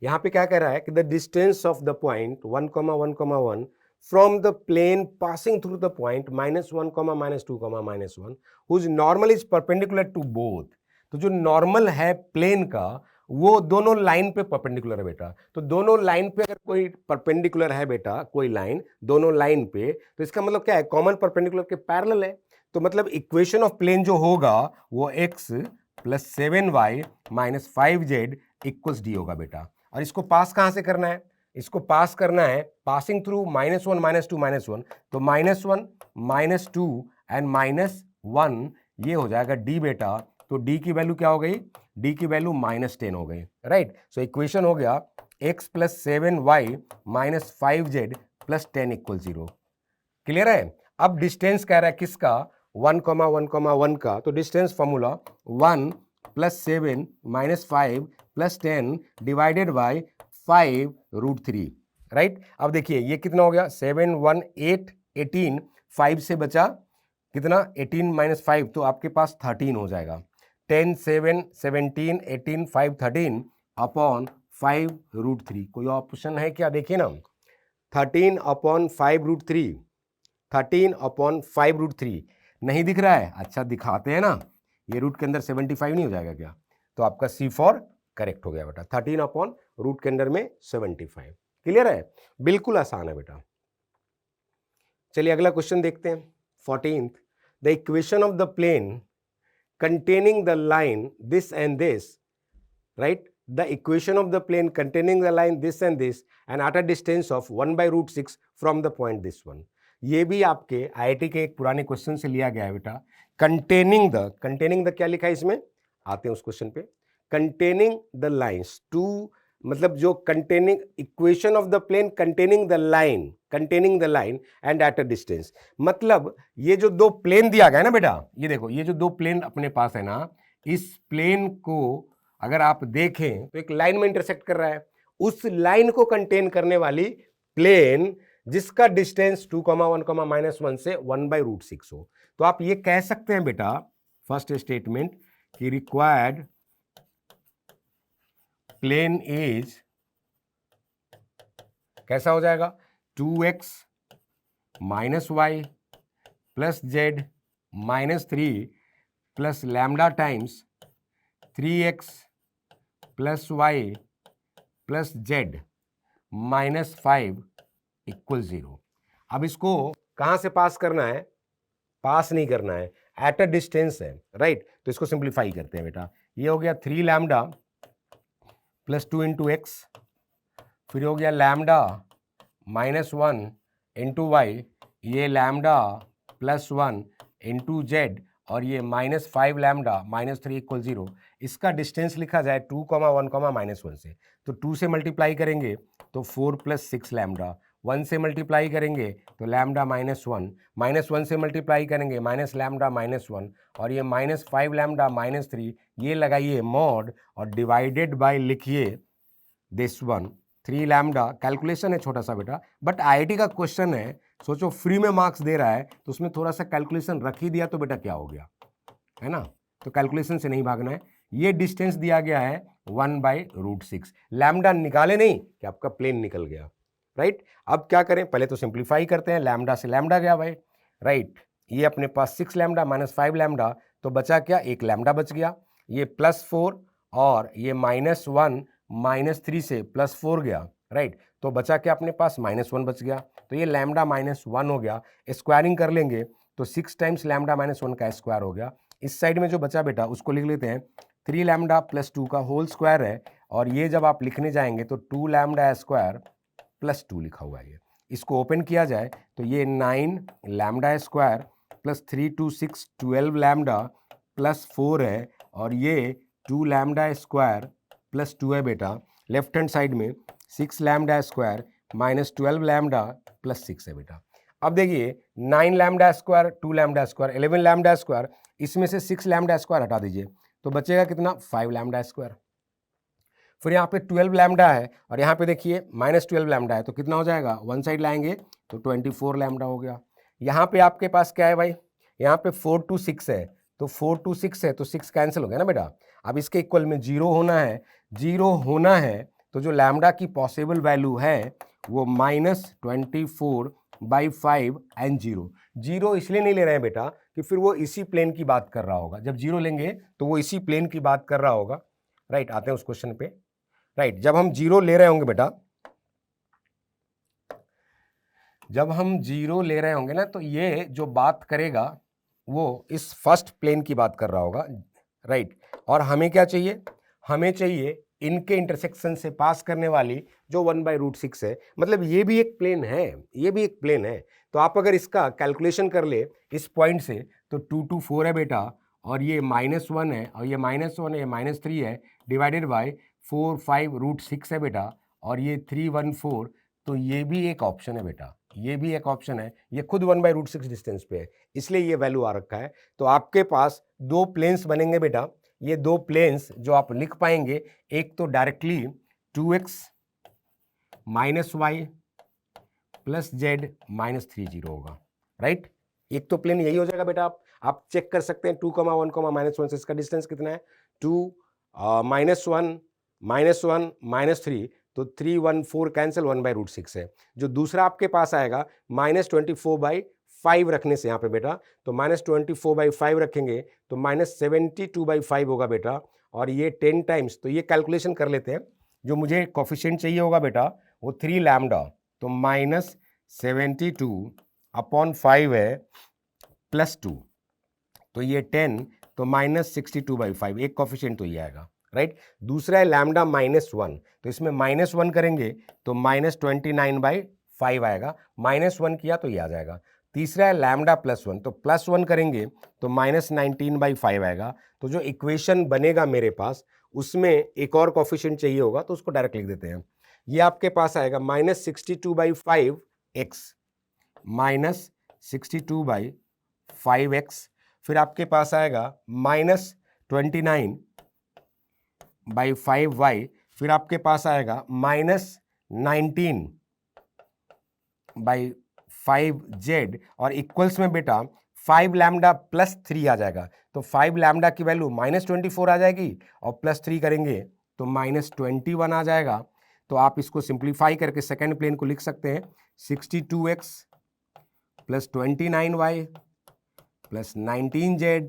यहां पे क्या कह रहा है कि the distance of the point 1,1,1 from the plane passing through the point -1, -2, -1 whose normal is perpendicular to both. तो जो नॉर्मल है प्लेन का वो दोनों लाइन पे परपेंडिकुलर है बेटा। तो दोनों लाइन पे अगर कोई परपेंडिकुलर है बेटा, कोई लाइन दोनों लाइन पे, तो इसका मतलब क्या है, कॉमन परपेंडिकुलर के पैरेलल है। तो मतलब इक्वेशन ऑफ प्लेन जो होगा वो x + 7y - 5z = d होगा बेटा। और इसको पास कहां से करना है, इसको पास करना है पासिंग थ्रू -1, -2, -1, तो -1 - 2 एंड -1 ये हो जाएगा d बेटा। तो d की वैल्यू क्या हो गई, d की वैल्यू -10 हो गई, राइट। सो इक्वेशन हो गया x + 7y - 5z + 10 = 0। क्लियर है? अब डिस्टेंस कह रहा है किसका, 1,1,1 का। तो distance formula 1 + 7 - 5 + 10 divided by 5√3, right. अब देखिए ये कितना हो गया, 7 1 8 18, 5 से बचा कितना, 18 - 5, तो आपके पास 13 हो जाएगा। 10 7 17 18 5 13 अपॉन 5√3। कोई ऑप्शन है क्या, देखिए ना, 13/5√3, 13/5√3 नहीं दिख रहा है? अच्छा दिखाते हैं ना, ये रूट के अंदर 75 नहीं हो जाएगा क्या? तो आपका C4 करेक्ट हो गया बेटा, 13/रूट के अंदर में 75। क्लियर है? बिल्कुल आसान है बेटा। चलिए अगला क्वेश्चन देखते हैं। 14th, the equation of the plane containing the line this and this, right, the equation of the plane containing the line this and this and at a distance of 1/√6 from the point this one। ये भी आपके IIT के एक पुराने क्वेश्चन से लिया गया है बेटा। कंटेनिंग द क्या लिखा है इसमें, आते हैं उस क्वेश्चन पे। कंटेनिंग द लाइन्स टू, मतलब जो containing equation of the plane containing the line and at a distance, मतलब ये जो दो प्लेन दिया गया है ना बेटा, ये देखो ये जो दो प्लेन अपने पास है ना, इस प्लेन को अगर आप देखें तो एक लाइन में इंटरसेक्ट कर रहा है, उस लाइन को कंटेन करने वाली प्लेन जिसका डिस्टेंस 2,1, -1 से 1/√6 हो। तो आप ये कह सकते हैं बेटा, फर्स्ट स्टेटमेंट कि रिक्वायर्ड प्लेन इज कैसा हो जाएगा, 2x - y + z - 3 + lambda times 3x + y + z - 5 = 0। अब इसको कहां से पास करना है, पास नहीं करना है, एट अ डिस्टेंस है, राइट। तो इसको सिंप्लीफाई करते हैं बेटा। ये हो गया 3 लैम्डा + 2 × x, फिर हो गया लैम्डा -1 × y, ये लैम्डा +1 × z, और ये -5 लैम्डा -3 = 0। इसका डिस्टेंस लिखा जाए 2,1, -1 से, तो 2 से मल्टीप्लाई करेंगे तो 4 + 6 लैम्डा, 1 से मल्टीप्लाई करेंगे तो लैम्डा -1, -1 से मल्टीप्लाई करेंगे माइनस लैम्डा -1, और ये -5 लैम्डा -3, ये लगाइए मॉड और डिवाइडेड बाय लिखिए दिस वन 3 लैम्डा। कैलकुलेशन है छोटा सा बेटा, बट IIT का क्वेश्चन है, सोचो फ्री में मार्क्स दे रहा है तो उसमें थोड़ा सा कैलकुलेशन रख ही दिया तो बेटा क्या हो गया, है ना। तो कैलकुलेशन से नहीं भागना है। ये डिस्टेंस दिया गया है 1/√6, लैम्डा निकाले नहीं कि आपका प्लेन निकल गया, राइट। अब क्या करें, पहले तो सिंप्लीफाई करते हैं, लैम्डा से लैम्डा गया भाई, राइट। ये अपने पास 6 लैम्डा -5 लैम्डा, तो बचा क्या, एक लैम्डा बच गया। ये +4 और ये -1 -3 से +4 गया, राइट। तो बचा क्या अपने पास, -1 बच गया। तो ये लैम्डा -1 हो गया। स्क्वायरिंग कर लेंगे तो 6 टाइम्स लैम्डा -1 का स्क्वायर हो गया। इस साइड में जो बचा बेटा उसको लिख लेते हैं 3 लैम्डा + 2 का होल स्क्वायर है, और ये जब आप लिखने जाएंगे तो 2 लैम्डा स्क्वायर + 2 लिखा हुआ है ये। इसको ओपन किया जाए तो ये 9 लैम्डा स्क्वायर + 3 2 6 12 लैम्डा + 4 है, और ये 2 लैम्डा स्क्वायर प्लस 2 है बेटा, लेफ्ट हैंड साइड में 6 lambda square minus 12 lambda plus 6 है बेटा। अब देखिए 9 lambda square, 2 lambda square, 11 lambda square, इसमें से 6 लैम्डा स्क्वायर हटा दीजिए तो बचेगा कितना, 5 लैम्डा स्क्वायर। फिर यहाँ पे 12 लैम्डा है और यहाँ पे देखिए माइनस 12 लैम्डा है तो कितना हो जाएगा, वन साइड लाएंगे तो 24 लैम्डा हो गया। यहाँ पे आपके पास क्या है भाई, यहाँ पे 4 to 6 है तो 4 to 6 है तो 6 कैंसिल हो गया ना बेटा। अब इसके इक्वल में 0 होना है, 0 होना है तो जो लैम्डा की पॉसिबल वैल्यू है वो -24/5 एंड 0। 0 इसलिए नहीं ले रहे हैं बेटा कि फिर वो इसी प्लेन की बात कर रहा होगा, जब 0 लेंगे तो वो इसी प्लेन की बात कर रहा होगा। राइट, आते हैं उस क्वेश्चन पे। राइट, जब हम 0 ले रहे होंगे बेटा, जब हम 0 ले रहे होंगे ना तो ये जो बात करेगा वो इस फर्स्ट प्लेन की बात कर रहा होगा। राइट, और हमें क्या चाहिए, हमें चाहिए इनके इंटरसेक्शन से पास करने वाली जो 1/√6 है, मतलब ये भी एक प्लेन है, ये भी एक प्लेन है। तो आप अगर इसका कैलकुलेशन कर ले इस पॉइंट से तो 2 to 4 है बेटा, और ये -1 है, और ये -1 है, ये -3 है, डिवाइडेड बाय 4 5√6 है बेटा, और ये 3 1 4, तो ये भी एक ऑप्शन है बेटा, ये भी एक ऑप्शन है। ये खुद 1/√6 डिस्टेंस पे है, इसलिए ये वैल्यू आ रखा है। तो आपके पास दो प्लेन्स बनेंगे बेटा, ये दो प्लेन्स जो आप लिख पाएंगे, एक तो directly 2x - y plus z -30 होगा। राइट, एक तो प्लेन यही हो जाएगा बेटा। आप चेक कर सकते हैं 2, 1, -1 से इसका डिस्टेंस कितना है, 2 -1 -3, तो 3 1 4 कैंसिल, 1/√6 है। जो दूसरा आपके पास आएगा -24/5 रखने से यहाँ पे बेटा, तो -24/5 रखेंगे तो -72/5 होगा बेटा, और ये 10 टाइम्स, तो ये कैलकुलेशन कर लेते हैं। जो मुझे कोफिशिएंट चाहिए होगा बेटा वो 3 लैम्डा, तो -72/5 है प्लस 2, तो ये 10, तो -62/5, एक कोफिशिएंट तो ये आएगा। राइट, दूसरा है लैम्डा -1, तो इसमें -1 करेंगे तो -29/5 आएगा, -1 किया तो ये आ जाएगा। तीसरा है लैम्डा +1, तो +1 करेंगे तो -19/5 आएगा। तो जो इक्वेशन बनेगा मेरे पास उसमें एक और कोफिशिएंट चाहिए होगा तो उसको डायरेक्ट लिख देते हैं। ये आपके पास आएगा -62/5x -62/5x, फिर आपके पास आएगा -29/5y, फिर आपके पास आएगा -19/5z, और इक्वल्स में बेटा 5 लैम्डा प्लस 3 आ जाएगा। तो 5 लैम्डा की वैल्यू -24 आ जाएगी, और +3 करेंगे तो -21 आ जाएगा। तो आप इसको सिंप्लीफाई करके सेकेंड प्लेन को लिख सकते हैं 62x + 29y + 19z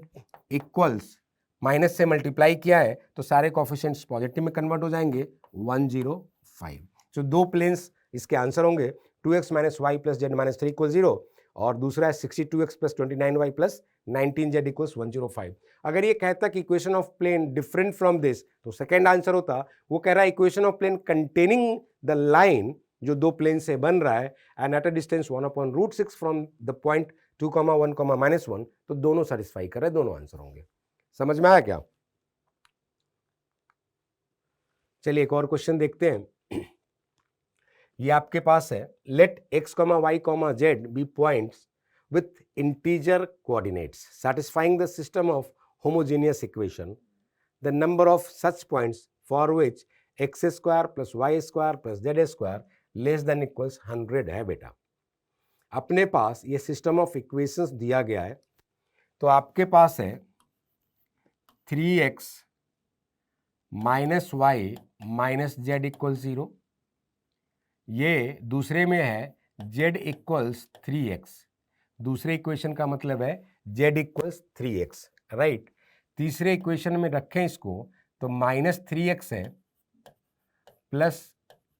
equals, minus से मल्टीप्लाई किया है तो सारे कोफिशिएंट्स पॉजिटिव में कन्वर्ट हो जाएंगे, 105। तो दो प्लेन्स इसके आंसर होंगे, 2x - y + z - 3 = 0, और दूसरा है 62x + 29y + 19z = 105। अगर ये कहता कि equation of plane different from this तो सेकेंड आंसर होता। वो कह रहा है equation of plane containing the line जो दो प्लेन से बन रहा है and at a distance 1/√6 from the point 2, 1, -1, तो दोनों सेटिस्फाई कर रहे हैं, दोनों आंसर होंगे। समझ में आया क्या? चलिए एक और क्वेश्चन देखते हैं। ये आपके पास है, let x, y, z be points with integer coordinates satisfying the system of homogeneous equation. The number of such points for which x² + y² + z² less than equals 100 है बेटा। अपने पास ये सिस्टम ऑफ इक्वेशंस दिया गया है, तो आपके पास है 3x - y - z = 0, ये दूसरे में है z = 3x, दूसरे इक्वेशन का मतलब है z = 3x। राइट, तीसरे इक्वेशन में रखें इसको तो -3x है प्लस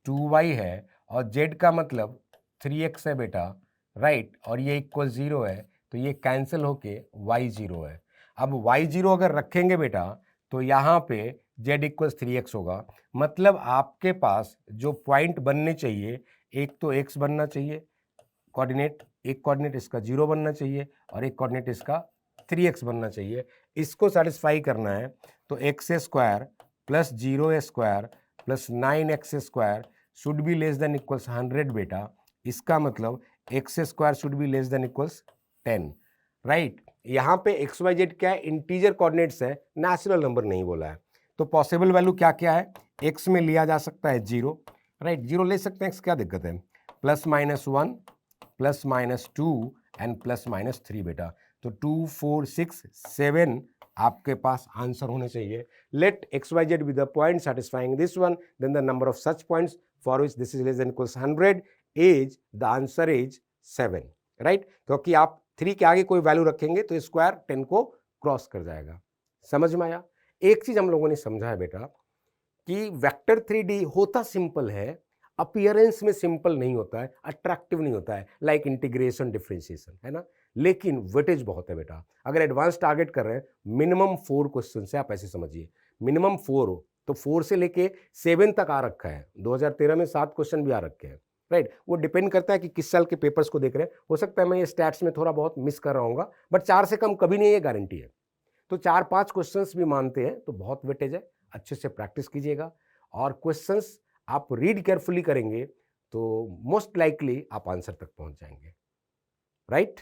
2y है, और z का मतलब 3x है बेटा। राइट, और ये इक्वल 0 है तो ये कैंसिल होके y 0 है। अब y 0 अगर रखेंगे बेटा तो यहाँ पे z = 3x होगा, मतलब आपके पास जो पॉइंट बनने चाहिए, एक तो x बनना चाहिए कोऑर्डिनेट, एक कोऑर्डिनेट इसका 0 बनना चाहिए, और एक कोऑर्डिनेट इसका 3x बनना चाहिए। इसको सेटिस्फाई करना है तो x² plus 0a² plus 9x² should be less than equals 100 बेटा। इसका मतलब x² should be less than equals 10, right. यहाँ पे XYZ क्या है, इंटीजर कोऑर्डिनेट्स है, नेचुरल नंबर नहीं बोला है। तो पॉसिबल वैल्यू क्या क्या है, x में लिया जा सकता है 0, राइट, 0 ले सकते हैं, x क्या दिक्कत है, +-1 +-2 एंड +-3 बेटा। तो 2 4 6 7 आपके पास आंसर होने चाहिए। Let XYZ be the point satisfying this one, then the number of such points for which this is less than equals 100 is the answer is 7, right. क्योंकि आप 3 के आगे कोई वैल्यू रखेंगे तो स्क्वायर 10 को क्रॉस कर जाएगा। समझ में आया। एक चीज हम लोगों ने समझा है बेटा कि वेक्टर 3D होता सिंपल है, अपीयरेंस में सिंपल नहीं होता है, अट्रैक्टिव नहीं होता है, लाइक इंटीग्रेशन डिफरेंशिएशन, है ना, लेकिन वेटेज बहुत है बेटा। अगर एडवांस टारगेट कर रहे हैं, मिनिमम 4 क्वेश्चन से, आप ऐसे समझिए, मिनिमम 4 हो तो 4 से लेके 7 तक आ रखा है। 2013 में 7 क्वेश्चन भी आ रखे हैं, राइट। वो डिपेंड करता है कि किस साल के पेपर्स को देख रहे हैं। हो सकता है मैं ये स्टैट्स में थोड़ा बहुत मिस कर रहा हूँ, बट 4 से कम कभी नहीं, ये गारंटी है। तो 4-5 क्वेश्चंस भी मानते हैं तो बहुत वेटेज है। अच्छे से प्रैक्टिस कीजिएगा और क्वेश्चंस आप रीड केयरफुली करेंगे तो मोस्ट लाइकली आप आंसर तक पहुंच जाएंगे, राइट।